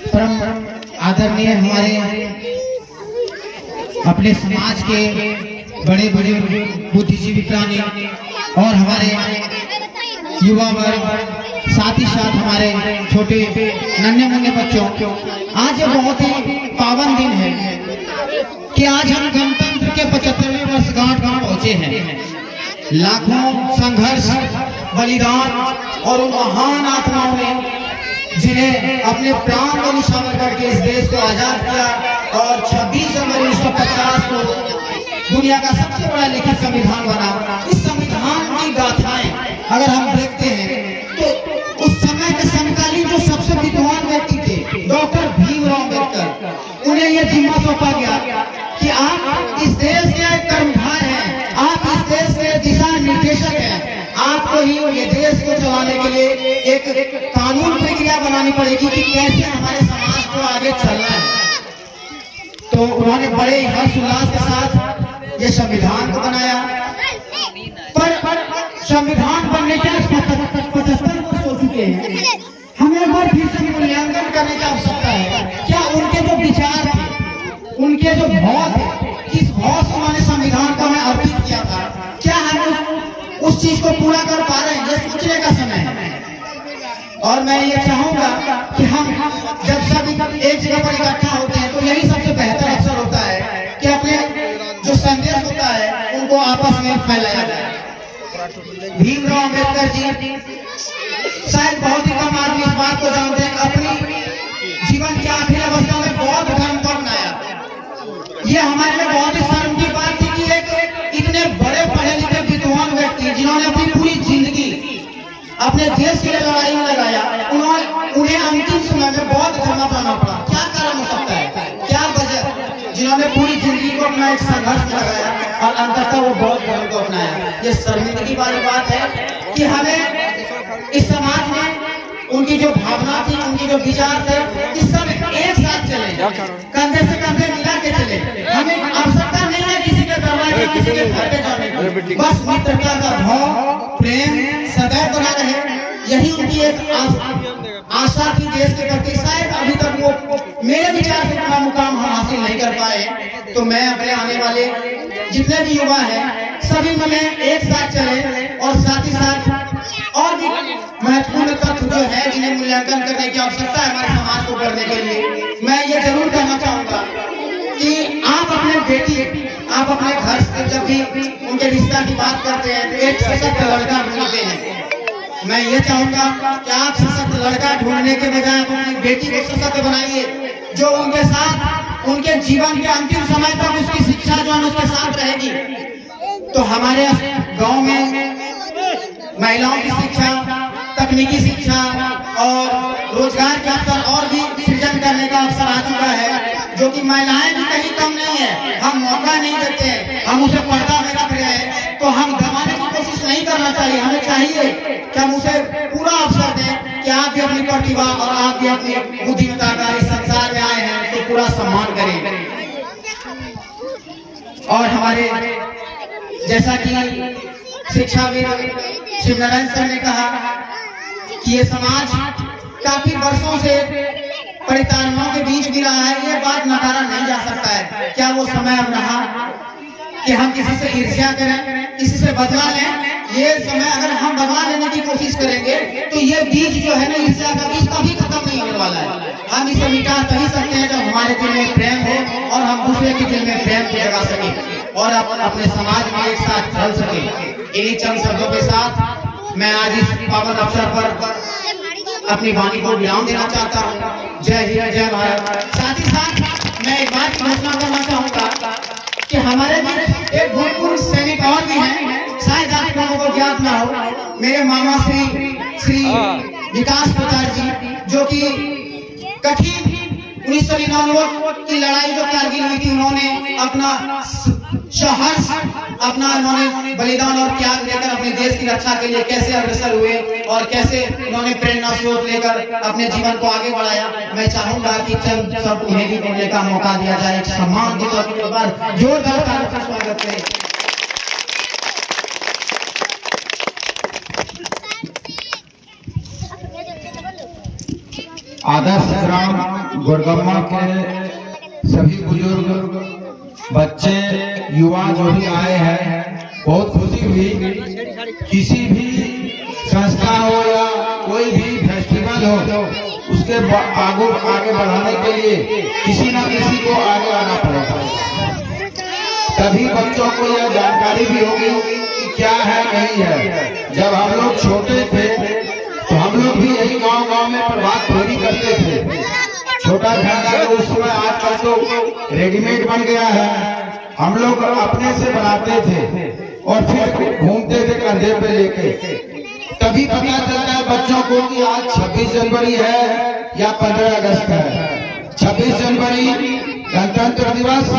परम आदरणीय हमारे अपने समाज के बड़े बड़े बुद्धिजीवी प्राणी और हमारे युवा वर्ग, साथ ही साथ हमारे छोटे नन्हे मुन्ने बच्चों, आज ये बहुत ही पावन दिन है कि आज हम गणतंत्र के 75वें वर्षगांठ में पहुंचे हैं। लाखों संघर्ष, बलिदान और उन महान आत्माओं ने जिन्हें अपने प्राण को निशावर करके इस देश को आजाद किया और 26 जनवरी 1950 को दुनिया का सबसे बड़ा लिखित संविधान बना। इस संविधान की गाथाएं अगर हम देखते हैं तो उस समय के समकालीन जो सबसे विद्वान व्यक्ति थे डॉक्टर भीमराव अम्बेडकर, उन्हें यह जिम्मा सौंपा गया कि आप इस देश के कर्मधार हैं, आप इस देश के दिशा निर्देशक हैं, आपको ही ये देश को चलाने के लिए एक कानून प्रक्रिया बनानी पड़ेगी कि कैसे हमारे समाज को आगे चलना है। तो उन्होंने बड़े हर्षोल्लास के साथ ये संविधान को बनाया। पर संविधान बनने के 75 वर्ष हो चुके हैं। हमें एक बार फिर से मूल्यांकन करने की आवश्यकता है। क्या उनके जो विचार थे, उनके जो भाव थे, किस भाव से उन्होंने संविधान को हमें अर्पित किया था, क्या हम उस चीज को पूरा कर पा रहे हैं? ये सोचने का समय है। और मैं ये चाहूंगा कि हम जब सब एक जगह पर इकट्ठा होते हैं तो यही सबसे बेहतर अवसर होता है कि अपने जो संदेश होता है उनको आपस में फैलाया जाए। भीमराव अम्बेडकर जी, शायद बहुत ही कम आदमी इस बात को जानते हैं, अपनी जीवन की आखिरी अवस्था में बौद्ध धर्म को अपनाया। ये हमारे लिए बहुत ही शर्म की बात थी कि एक इतने बड़े पढ़े लिखे विद्वान व्यक्ति जिन्होंने अपनी पूरी जिंदगी अपने देश के लिए लड़ाई में लगाया, उन्हें अंतिम समय में बौद्ध धर्म अपनाना पड़ा। क्या कारण हो सकता है, क्या वजह, जिन्होंने पूरी जिंदगी को अपना एक संघर्ष लगाया और अंततः वो बौद्ध धर्म को अपनाया? ये शर्मिंदगी वाली बात है कि हमें इस समाज में उनकी जो भावना थी, उनकी जो विचार थे, इस सब एक साथ चले, कंधे से कंधे मिला के चले। हमें आवश्यकता नहीं है किसी के दरबार किसी के घर पे जाने की, बस मित्रता का भाव, प्रेम सदैव बना रहे, यही उनकी एक आशा थी देश के प्रति। शायद अभी तक वो मेरे विचार से इतना मुकाम हम हासिल नहीं कर पाए। तो मैं अपने आने वाले जितने भी युवा हैं सभी में एक साथ चले और साथ ही साथ और भी महत्वपूर्ण तत्व जो है जिन्हें मूल्यांकन करने की आवश्यकता है हमारे समाज को करने के लिए, मैं ये जरूर कहना चाहूंगा कि आप अपने बेटी, आप अपने घर से जब भी उनके रिश्ता की बात करते हैं तो एक सशक्त लड़का ढूंढते हैं। मैं ये चाहूंगा कि आप सशक्त लड़का ढूंढने के बजाय अपनी बेटी को सशक्त बनाइए, जो उनके साथ उनके जीवन के अंतिम समय तक उसकी शिक्षा जो है उसके साथ रहेगी। तो हमारे गांव में महिलाओं की शिक्षा, तकनीकी शिक्षा और रोजगार के अवसर और भी सृजन करने का अवसर आ चुका है, जो कि महिलाएं भी कहीं कम नहीं है। हम मौका नहीं देते, हम उसे पर्दा में रख रहे हैं, तो हम दबाने की कोशिश नहीं करना चाहिए। हमें चाहिए कि हम उसे पूरा अवसर दें कि आप भी अपनी प्रतिभा और आप भी अपनी बुद्धिमत्ता का इस संसार में आए हैं तो पूरा सम्मान करें। और हमारे जैसा कि शिक्षाविद शिवनारायण सर ने कहा कि ये समाज काफी वर्षों से परिताड़नाओं के बीच भी रहा है, ये बात नकारा नहीं जा सकता है। क्या वो समय अब रहा कि हम किसी से ईर्ष्या करें, किसी से बदला लें? ये समय अगर हम बदला लेने की कोशिश करेंगे तो ये बीज जो है ना, ईर्ष्या का बीज कभी खत्म नहीं होने वाला है। हम इसे मिटा तभी सकते हैं जब हमारे दिल में प्रेम हो और हम दूसरे के दिल में प्रेम को जगा सके और अपने समाज में एक साथ चल सके। इन्हीं चंद शब्दों के साथ मैं आज इस पावन अवसर पर अपनी वाणी को विराम देना चाहता हूँ। जय हिंद, जय भारत। साथ ही साथ मैं एक बात की घोषणा करना चाहूंगा कि हमारे बीच एक भूतपूर्व सैनिक और भी हैं, शायद आप लोगों को ज्ञात ना हो। मेरे मामा श्री विकास प्रताप जी, जो कि कठिन 1999 की लड़ाई जो कारगिल हुई थी, उन्होंने अपना सहर्ष, अपना उन्होंने बलिदान और त्याग लेकर अपने देश की रक्षा के लिए कैसे अग्रसर हुए और कैसे उन्होंने प्रेरणा स्रोत लेकर अपने जीवन को आगे बढ़ाया। मैं चाहूंगा कि चंद सब उन्हें भी बोलने का मौका दिया जाए। एक सम्मान के तौर पर जोरदार तालियों से स्वागत करें। आदर्श ग्राम गुड़गम्मा के सभी बुजुर्ग, बच्चे, युवा जो भी आए हैं, बहुत खुशी हुई। किसी भी संस्था हो या कोई भी फेस्टिवल हो, उसके आगे बढ़ाने के लिए किसी न किसी को आगे आना पड़ेगा, तभी बच्चों को यह जानकारी भी होगी कि क्या है नहीं है। जब हम लोग छोटे थे तो हम लोग भी यही गांव में प्रभात फेरी करते थे, छोटा झंडा उस समय, आजकल तो रेडीमेड बन गया है। हम लोग अपने से बनाते थे और फिर घूमते थे कंधे पे लेके। तभी पता चलता है बच्चों को कि आज 26 जनवरी है या 15 अगस्त है। 26 जनवरी गणतंत्र दिवस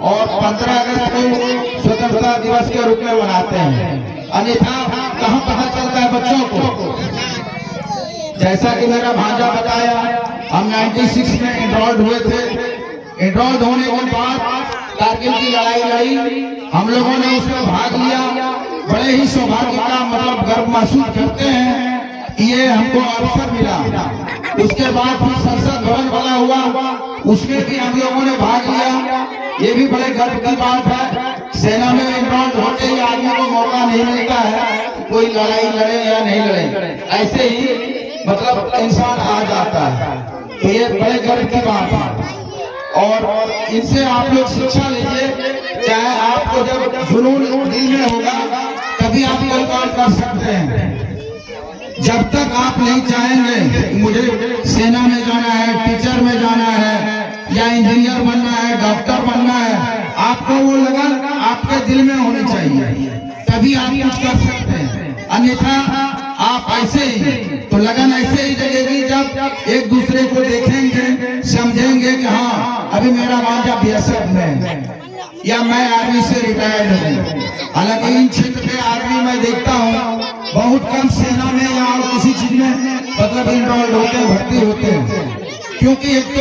और 15 अगस्त को स्वतंत्रता दिवस के रूप में मनाते हैं। अन्यथा कहाँ पता चलता है बच्चों को। जैसा कि मेरा भांजा बताया, हम 96 में एनरोल्ड हुए थे। एनरोल्ड होने के बाद कारगिल की लड़ाई लड़ी, हम लोगों ने उसमें भाग लिया। बड़े ही सौभाग्य का मतलब गर्व महसूस करते हैं कि ये हमको अवसर मिला। उसके बाद फिर संसद भवन बना हुआ, उसमें भी हम लोगों ने भाग लिया। ये भी बड़े गर्व की बात है। सेना में एनरोल्ड होते ही आदमी को मौका नहीं मिलता है कोई लड़ाई लड़े या नहीं लड़े, ऐसे ही मतलब इंसान आ जाता है। तो ये बड़े गर्व की बात है और इनसे आप लोग शिक्षा लीजिए। चाहे आपको जब जुनून दिल में होगा तभी आप कोई काम कर सकते हैं। जब तक आप नहीं चाहेंगे मुझे सेना में जाना है, टीचर में जाना है या इंजीनियर बनना है, डॉक्टर बनना है, आपको वो लगन आपके दिल में होनी चाहिए, तभी आप कुछ कर सकते हैं। अन्यथा आप ऐसे ही तो लगन ऐसे ही जगेगी जब एक दूसरे को देखेंगे, समझेंगे कि हाँ अभी मेरा भांजा बीएसएफ में है या मैं आर्मी से रिटायर्ड हूँ। हालांकि इन क्षेत्र के आर्मी मैं देखता हूँ बहुत कम सेना में या और किसी चीज में मतलब इनरोल्ड होते हैं, भर्ती होते हैं। क्योंकि एक तो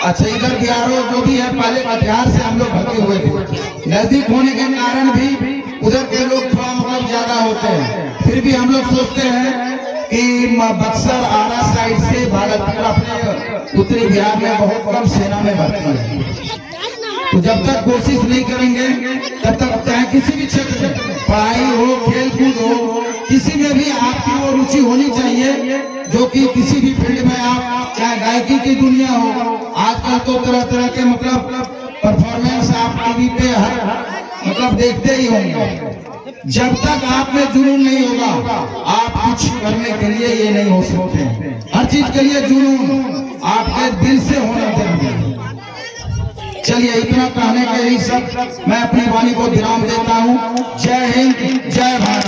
अच्छा इधर बिहारो जो भी है, पहले कटिहार से हम लोग भर्ती हुए थे। नजदीक होने के कारण भी उधर के लोग थोड़ा मतलब ज्यादा होते हैं। फिर भी हम लोग सोचते हैं कि बक्सर आरा साइड से भागलपुर अपने उत्तरी बिहार में बहुत कम सेना में भर्ती है। तो जब तक कोशिश नहीं करेंगे तब तक चाहे किसी भी क्षेत्र में पढ़ाई हो, खेल कूद हो, किसी में भी आपकी वो रुचि होनी चाहिए जो कि किसी भी फील्ड में आप, चाहे गायकी की दुनिया हो, आजकल तो तरह तरह के मतलब परफॉर्मेंस आप टीवी पे हर मतलब देखते ही होंगे। जब तक आप में जुनून नहीं होगा आप कुछ करने के लिए ये नहीं हो सकते। हर चीज के लिए जुनून आपके दिल से होना चाहिए। चलिए इतना कहने के ही सब मैं अपनी वाणी को विराम देता हूँ। जय हिंद, जय भारत।